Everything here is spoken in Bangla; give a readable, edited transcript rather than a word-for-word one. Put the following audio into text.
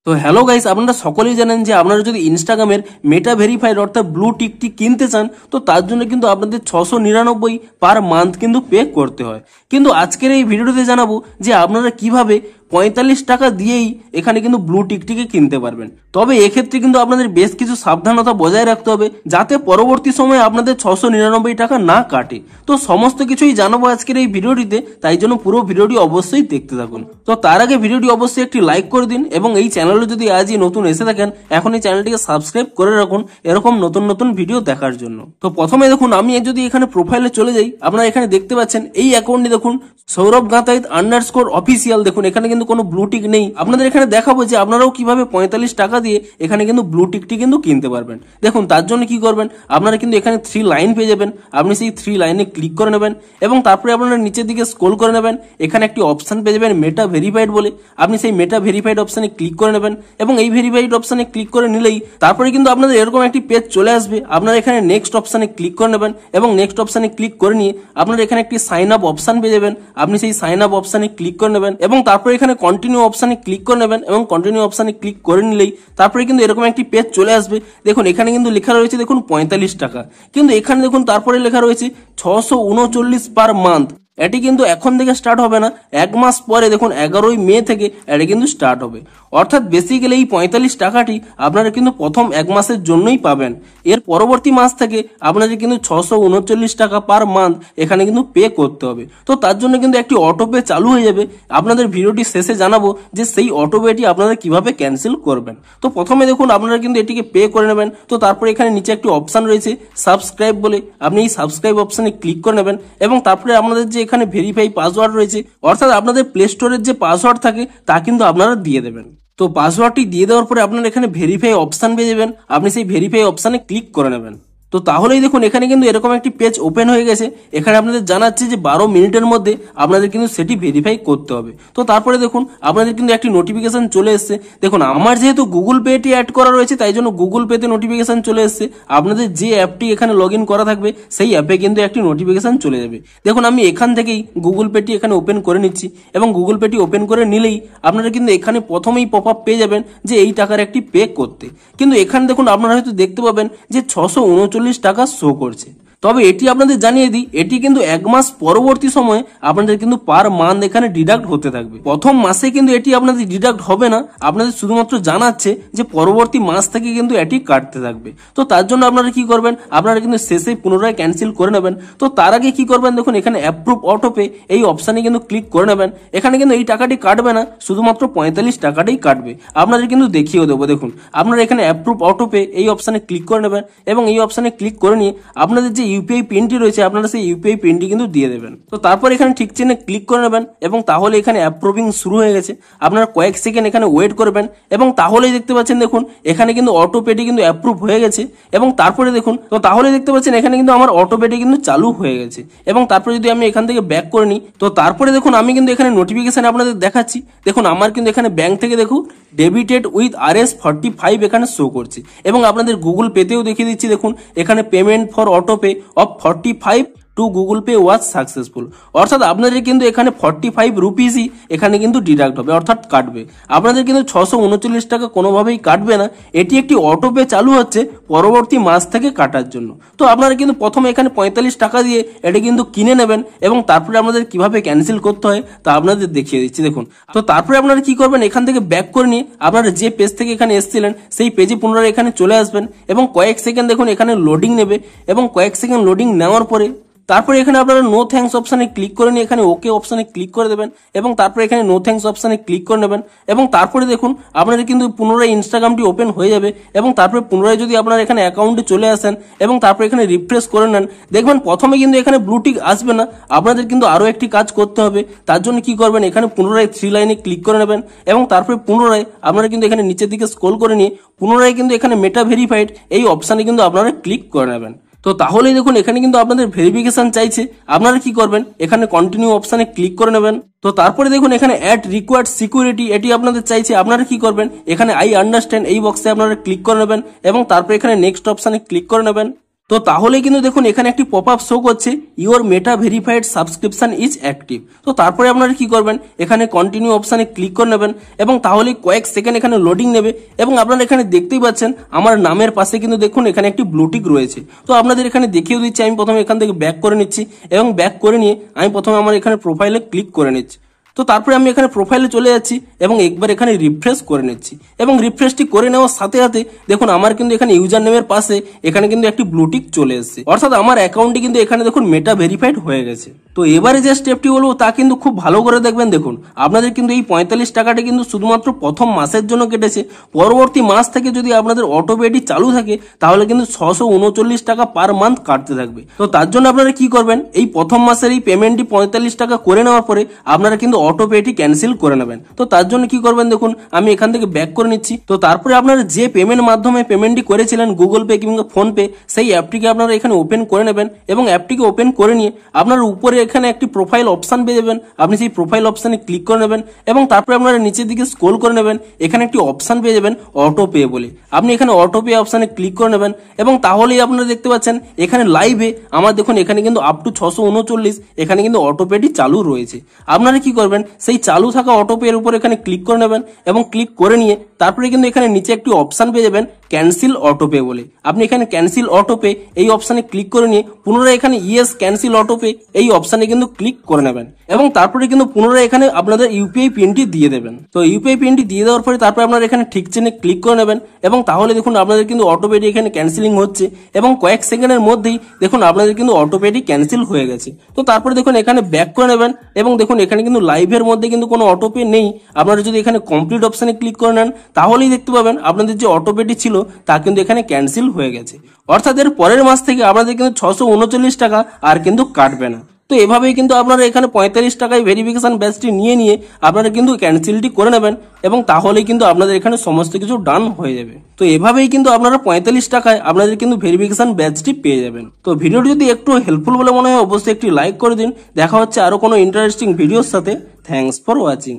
তো হ্যালো গাইস, আপনারা সকলেই জানেন যে আপনারা যদি ইনস্টাগ্রামের মেটা ভেরিফাইড অর্থাৎ ব্লু টিকটি কিনতে চান তো তার জন্য কিন্তু আপনাদের 699 পার মান্থ কিন্তু পে করতে হয়। কিন্তু আজকের এই ভিডিওতে জানাবো যে আপনারা কিভাবে 45 টাকা দিয়েই এখানে কিন্তু ব্লু টিকটিকে কিনতে পারবেন। তবে এক্ষেত্রে কিন্তু আপনাদের বেশ কিছু সাবধানতা বজায় রাখতে হবে যাতে পরবর্তী সময়ে আপনাদের 699 টাকা না কাটে। তো সমস্ত কিছুই জানাবো আজকের এই ভিডিওটিতে, তাই জন্য পুরো ভিডিওটি অবশ্যই দেখতে থাকুন। তো তার আগে ভিডিওটি অবশ্যই একটি লাইক করে দিন এবং এই চ্যানেলে যদি আজই নতুন এসে থাকেন এখন এই চ্যানেলটিকে সাবস্ক্রাইব করে রাখুন এরকম নতুন নতুন ভিডিও দেখার জন্য। তো প্রথমে দেখুন, আমি যদি এখানে প্রোফাইলে চলে যাই, আপনারা এখানে দেখতে পাচ্ছেন এই অ্যাকাউন্টটি দেখুন সৌরভ গাতাইত _অফিসিয়াল। দেখুন এখানে কিন্তু কোনো ব্লু টিক নেই। আপনাদের এখানে দেখাবো যে আপনারাও কিভাবে 45 টাকা দিয়ে এখানে কিন্তু ব্লু টিকটি কিন্তু কিনতে পারবেন। দেখুন তার জন্য কি করবেন, আপনারা কিন্তু এখানে 3 লাইন পেয়ে যাবেন। আপনি সেই 3 লাইনে ক্লিক করে নেবেন এবং তারপরে আপনারা নিচের দিকে স্ক্রল করে নেবেন। এখানে একটি অপশন পেয়ে যাবেন মেটা ভেরিফাইড বলে। আপনি সেই মেটা ভেরিফাইড অপশনে ক্লিক করে নেবেন এবং এই ভেরিফাইড অপশনে ক্লিক করে নিলেই তারপরে কিন্তু আপনাদের এরকম একটি পেজ চলে আসবে। আপনারা এখানে নেক্সট অপশনে ক্লিক করে নেবেন এবং নেক্সট অপশনে ক্লিক করে নিয়ে আপনারা এখানে একটি সাইন আপ অপশন পেয়ে যাবেন। আপনি সেই সাইন আপ অপশনে ক্লিক করে নেবেন এবং তারপরে এখানে কন্টিনিউ অপশনে ক্লিক করে নেবেন এবং কন্টিনিউ অপশনে ক্লিক করে নিলেই তারপরে কিন্তু এরকম একটি পেজ চলে আসবে। দেখুন এখানে কিন্তু লেখা রয়েছে দেখুন 45 টাকা, কিন্তু এখানে দেখুন তারপরে লেখা রয়েছে 639 পার মান্থ। এটি কিন্তু এখন থেকে স্টার্ট হবে না, 1 মাস পরে দেখুন 11ই মে থেকে এটি কিন্তু স্টার্ট হবে। অর্থাৎ বেসিক্যালি এই 45 টাকাটি আপনারা কিন্তু প্রথম 1 মাসের জন্যই পাবেন। এর পরবর্তী মাস থেকে আপনাদের কিন্তু 639 টাকা পার মান্থ এখানে কিন্তু পে করতে হবে। তো তার জন্য কিন্তু একটি অটো পে চালু হয়ে যাবে। আপনাদের ভিডিওটি শেষে জানাবো যে সেই অটো পেটি আপনারা কিভাবে ক্যান্সেল করবেন। তো প্রথমে দেখুন আপনারা কিন্তু এটিকে পে করে নেবেন। তো তারপরে এখানে নিচে একটি অপশন রয়েছে সাবস্ক্রাইব বলে, আপনি এই সাবস্ক্রাইব অপশনে ক্লিক করে নেবেন এবং তারপরে আপনাদের যে এখানে ভেরিফাই পাসওয়ার্ড রয়েছে অর্থাৎ আপনাদের প্লে স্টোরের যে পাসওয়ার্ড থাকে তা কিন্তু আপনারা দিয়ে দেবেন। তো পাসওয়ার্ডটি দিয়ে দেওয়ার পরে আপনারা এখানে ভেরিফাই অপশন পেয়ে যাবেন। আপনি সেই ভেরিফাই অপশনে ক্লিক করে নেবেন। তো তাহলেই দেখুন এখানে কিন্তু এরকম একটি পেজ ওপেন হয়ে গেছে। এখানে আপনাদের জানাচ্ছে যে 12 মিনিটের মধ্যে আপনাদের কিন্তু সেটি ভেরিফাই করতে হবে। তো তারপরে দেখুন আপনাদের কিন্তু একটি নোটিফিকেশন চলে এসেছে। দেখুন আমার যেহেতু গুগল পেটি অ্যাড করা রয়েছে তাই জন্য গুগল পেতে নোটিফিকেশন চলে এসেছে। আপনাদের যে অ্যাপটি এখানে লগ ইন করা থাকবে সেই অ্যাপে কিন্তু একটি নোটিফিকেশন চলে যাবে। দেখুন আমি এখান থেকেই গুগল পেটি এখানে ওপেন করে নিচ্ছি এবং গুগল পেটি ওপেন করে নিলেই আপনারা কিন্তু এখানে প্রথমেই পপ আপ পেয়ে যাবেন যে এই টাকার একটি পে করতে। কিন্তু এখানে দেখুন আপনারা হয়তো দেখতে পাবেন যে 639 টাকা শো করছে। তবে এটি আপনাদের জানিয়ে দিই, এটি কিন্তু 1 মাস পরবর্তী সময়ে আপনাদের কিন্তু পার মান্থ এখানে ডিডাক্ট হতে থাকবে। প্রথম মাসে কিন্তু এটি আপনাদের ডিডাক্ট হবে না, আপনাদের শুধুমাত্র জানাচ্ছে যে পরবর্তী মাস থেকে কিন্তু এটি কাটতে থাকবে। তো তার জন্য আপনারা কি করবেন, আপনারা কিন্তু শেষে পুনরায় ক্যান্সেল করে নেবেন। তো তার আগে কি করবেন, দেখুন এখানে অ্যাপ্রুভ অটো পে এই অপশানে কিন্তু ক্লিক করে নেবেন। এখানে কিন্তু এই টাকাটি কাটবে না, শুধুমাত্র 45 টাকাটাই কাটবে। আপনাদের কিন্তু দেখিয়েও দেবো। দেখুন আপনারা এখানে অ্যাপ্রুভ অটো পে এই অপশানে ক্লিক করে নেবেন এবং এই অপশানে ক্লিক করে নিয়ে আপনাদের যে ইউপিআই পিনটি রয়েছে আপনারা সেই ইউপিআই পিনটি কিন্তু দিয়ে দেবেন। তো তারপর এখানে ঠিক চিহ্নে ক্লিক করে নেবেন এবং তাহলে এখানে অ্যাপ্রুভিং শুরু হয়ে গেছে। আপনারা কয়েক সেকেন্ড এখানে ওয়েট করবেন এবং তাহলেই দেখতে পাচ্ছেন দেখুন এখানে কিন্তু অটো পেটি কিন্তু অ্যাপ্রুভ হয়ে গেছে এবং তারপরে দেখুন তো তাহলে দেখতে পাচ্ছেন এখানে কিন্তু আমার অটো পেটি কিন্তু চালু হয়ে গেছে। এবং তারপরে যদি আমি এখান থেকে ব্যাক করে নিই তো তারপরে দেখুন আমি কিন্তু এখানে নোটিফিকেশন আপনাদের দেখাচ্ছি। দেখুন আমার কিন্তু এখানে ব্যাংক থেকে দেখুন ডেবিটেড উইথ RS45 এখানে শো করছে এবং আপনাদের গুগল পেতেও দেখিয়ে দিচ্ছি। দেখুন এখানে payment for auto pay off 45 two Google pay was successful. অর্থাৎ আপনাদের কিন্তু এখানে 45 রুপিসই এখানে কিন্তু ডিডাক্ট হবে অর্থাৎ কাটবে। আপনাদের কিন্তু 639 টাকা কোনোভাবেই কাটবে না, এটি একটি অটো পে চালু হচ্ছে পরবর্তী মাস থেকে কাটার জন্য। তো আপনারা কিন্তু প্রথমে এখানে 45 টাকা দিয়ে এটি কিন্তু কিনে নেবেন এবং তারপরে আপনাদের কিভাবে ক্যান্সেল করতে হয় তা আপনাদের দেখিয়ে দিচ্ছি। দেখুন তো তারপরে আপনারা কি করবেন, এখান থেকে ব্যাক করে নিয়ে আপনারা যে পেজ থেকে এখানে এসেছিলেন সেই পেজে পুনরায় এখানে চলে আসবেন এবং কয়েক সেকেন্ড দেখুন এখানে লোডিং নেবে এবং কয়েক সেকেন্ড লোডিং নেওয়ার পরে তারপরে এখানে আপনারা নো থ্যাঙ্কস অপশানে ক্লিক করে নিয়ে এখানে ওকে অপশানে ক্লিক করে দেবেন এবং তারপরে এখানে নো থ্যাঙ্কস অপশানে ক্লিক করে নেবেন এবং তারপরে দেখুন আপনাদের কিন্তু পুনরায় ইনস্টাগ্রামটি ওপেন হয়ে যাবে এবং তারপরে পুনরায় যদি আপনারা এখানে অ্যাকাউন্টে চলে আসেন এবং তারপরে এখানে রিফ্রেশ করে নেন দেখবেন প্রথমে কিন্তু এখানে ব্লু টিক আসবে না। আপনাদের কিন্তু আরও একটি কাজ করতে হবে। তার জন্য কি করবেন, এখানে পুনরায় 3 লাইনে ক্লিক করে নেবেন এবং তারপরে পুনরায় আপনারা কিন্তু এখানে নিচের দিকে স্ক্রল করে নিয়ে পুনরায় কিন্তু এখানে মেটা ভেরিফাইড এই অপশানে কিন্তু আপনারা ক্লিক করে নেবেন। তো তাহলেই দেখুন এখানে কিন্তু আপনাদের ভেরিফিকেশন চাইছে। আপনারা কি করবেন, এখানে কন্টিনিউ অপশানে ক্লিক করে নেবেন। তো তারপরে দেখুন এখানে অ্যাড রিকোয়ার্ড সিকিউরিটি এটি আপনাদের চাইছে। আপনারা কি করবেন, এখানে আই আন্ডারস্ট্যান্ড এই বক্সে আপনারা ক্লিক করে নেবেন এবং তারপরে এখানে নেক্সট অপশানে ক্লিক করে নেবেন। তো তাহলে কিন্তু দেখুন এখানে একটি পপ আপ শো করছে your meta verified subscription is active. তো তারপরে আপনারা কি করবেন, এখানে কন্টিনিউ অপশানে ক্লিক করে নেবেন এবং তাহলে কয়েক সেকেন্ড এখানে লোডিং নেবে এবং আপনারা এখানে দেখতেই পাচ্ছেন আমার নামের পাশে কিন্তু দেখুন এখানে একটি ব্লু টিক রয়েছে। তো আপনাদের এখানে দেখিয়ে দিচ্ছি, আমি প্রথমে এখান থেকে ব্যাক করে নিচ্ছি এবং ব্যাক করে নিয়ে আমি প্রথমে আমার এখানে প্রোফাইলে ক্লিক করে নিচ্ছি। তো তারপরে আমি এখানে প্রোফাইলে চলে যাচ্ছি এবং একবার এখানে রিফ্রেশ করে নিচ্ছি এবং রিফ্রেশটি করে নেওয়ার সাথে সাথে দেখুন আমার কিন্তু এখানে ইউজার নেমের পাশে এখানে কিন্তু একটি ব্লু টিক চলে এসেছে, অর্থাৎ আমার অ্যাকাউন্টটি কিন্তু এখানে দেখুন মেটা ভেরিফাইড হয়ে গেছে। তো এবারে যে স্টেপটি বলবো তা কিন্তু খুব ভালো করে দেখবেন। দেখুন আপনাদের কিন্তু এই 45 টাকাটা কিন্তু শুধুমাত্র প্রথম মাসের জন্য কেটেছে, পরবর্তী মাস থেকে যদি আপনাদের অটোপেটি চালু থাকে তাহলে কিন্তু 639 টাকা পার মান্থ কাটতে থাকবে। তো তার জন্য আপনারা কি করবেন, এই প্রথম মাসের এই পেমেন্টটি 45 টাকা করে নেওয়ার পরে আপনারা কিন্তু অটোপেটি ক্যান্সেল করে নেবেন। তো তার জন্য কি করবেন, দেখুন আমি এখান থেকে ব্যাক করে নিচ্ছি। তো তারপরে আপনারা যে পেমেন্ট মাধ্যমে পেমেন্টটি করেছিলেন গুগল পে কিংবা ফোন পে, সেই অ্যাপটিকে আপনারা এখানে ওপেন করে নেবেন এবং অ্যাপটিকে ওপেন করে নিয়ে আপনারা উপরে এখানে একটি প্রোফাইল অপশন পেয়ে যাবেন, আপনি সেই প্রোফাইল অপশনে ক্লিক করে নেবেন এবং তারপরে আপনারা নিচের দিকে স্ক্রল করে নেবেন, এখানে একটি অপশন পেয়ে যাবেন অটো পে বলে, আপনি এখানে অটো পে অপশনে ক্লিক করে নেবেন এবং তাহলেই আপনারা দেখতে পাচ্ছেন এখানে লাইভে আমার দেখুন এখানে কিন্তু আপ টু 639 এখানে কিন্তু অটো পেটি চালু রয়েছে। আপনারা কি করবেন, সেই চালু থাকা অটো পে এর উপর এখানে ক্লিক করে নেবেন এবং ক্লিক করে নিয়ে তারপরে কিন্তু এখানে নিচে একটি অপশন পেয়ে যাবেন ক্যান্সেল অটো পে বলে, আপনি এখানে ক্যান্সেল অটো পে এই অপশনে ক্লিক করে নিয়ে পুনরায় এখানে ইয়েস ক্যান্সেল অটো পে এই অপশনে কিন্তু ক্লিক করে নেবেন এবং তারপরে কিন্তু পুনরায় এখানে আপনাদের ইউপিআই পিনটি দিয়ে দেবেন। তো ইউপিআই পিনটি দিয়ে দেওয়ার পরে তারপরে আপনারা এখানে ঠিক চিহ্নে ক্লিক করে নেবেন এবং তাহলে দেখুন আপনাদের কিন্তু অটোপেটি এখানে ক্যান্সেলিং হচ্ছে এবং কয়েক সেকেন্ডের মধ্যেই দেখুন আপনাদের কিন্তু অটোপেটি ক্যান্সেল হয়ে গেছে। তো তারপরে দেখুন এখানে ব্যাক করে নেবেন এবং দেখুন এখানে কিন্তু লাইভের মধ্যে কিন্তু কোনো অটোপে নেই, আপনারা যদি এখানে কমপ্লিট অপশনে ক্লিক করে নেন তাহলেই দেখতে পাবেন আপনাদের যে অটোপেটি ছিল তা কিন্তু এখানে ক্যান্সেল হয়ে গেছে, অর্থাৎ এর পরের মাস থেকে আপনাদের কিন্তু 639 টাকা আর কিন্তু কাটবে না। তো এভাবেই কিন্তু আপনারা এখানে 45 টাকায় ভেরিফিকেশন ব্যাচটি নিয়ে আপনারা কিন্তু ক্যান্সেলটি করে নেবেন এবং তাহলেই কিন্তু আপনাদের এখানে সমস্ত কিছু ডান হয়ে যাবে। তো এভাবেই কিন্তু আপনারা 45 টাকায় আপনাদের কিন্তু ভেরিফিকেশন ব্যাচটি পেয়ে যাবেন। তো ভিডিওটি যদি একটু হেল্পফুল বলে মনে হয় অবশ্যই একটি লাইক করে দিন। দেখা হচ্ছে আরো কোনো ইন্টারেস্টিং ভিডিওর সাথে। Thanks for watching.